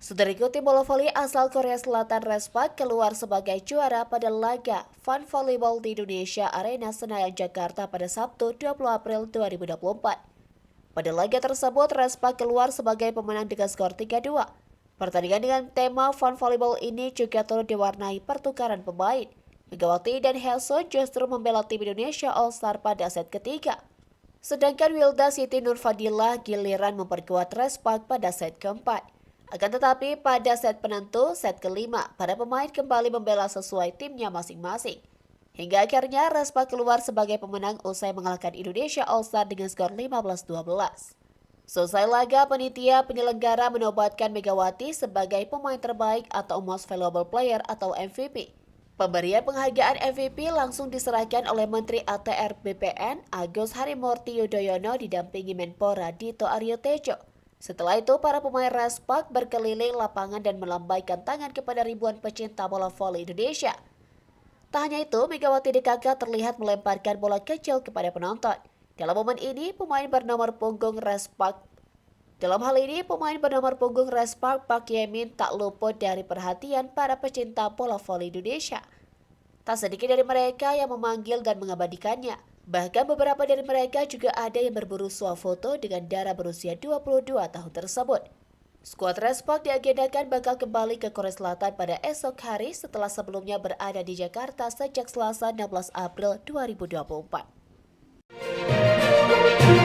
Saudariku, tim bola voli asal Korea Selatan Respak keluar sebagai juara pada laga Fun Volleyball di Indonesia Arena Senayan, Jakarta pada Sabtu 20 April 2024. Pada laga tersebut, Respak keluar sebagai pemenang dengan skor 3-2. Pertandingan dengan tema Fun Volleyball ini juga turut diwarnai pertukaran pemain. Megawati dan Heso justru membela tim Indonesia All-Star pada set ketiga. Sedangkan Wilda Siti Nurfadilah giliran memperkuat Respak pada set keempat. Akan tetapi pada set penentu, set kelima, para pemain kembali membela sesuai timnya masing-masing. Hingga akhirnya Respak keluar sebagai pemenang usai mengalahkan Indonesia All-Star dengan skor 15-12. Selesai laga, panitia penyelenggara menobatkan Megawati sebagai pemain terbaik atau Most Valuable Player atau MVP. Pemberian penghargaan MVP langsung diserahkan oleh Menteri ATR BPN Agus Harimurti Yudhoyono didampingi Menpora Dito Aryo Tejo. Setelah itu, para pemain Respak berkeliling lapangan dan melambaikan tangan kepada ribuan pecinta bola voli Indonesia. Tak hanya itu, Megawati DKK terlihat melemparkan bola kecil kepada penonton. Dalam momen ini, pemain bernomor punggung Respak Park Yemin tak luput dari perhatian para pecinta bola voli Indonesia. Tak sedikit dari mereka yang memanggil dan mengabadikannya. Bahkan beberapa dari mereka juga ada yang berburu swafoto dengan Dara berusia 22 tahun tersebut. Skuad Respak diagendakan bakal kembali ke Korea Selatan pada esok hari setelah sebelumnya berada di Jakarta sejak Selasa 16 April 2024.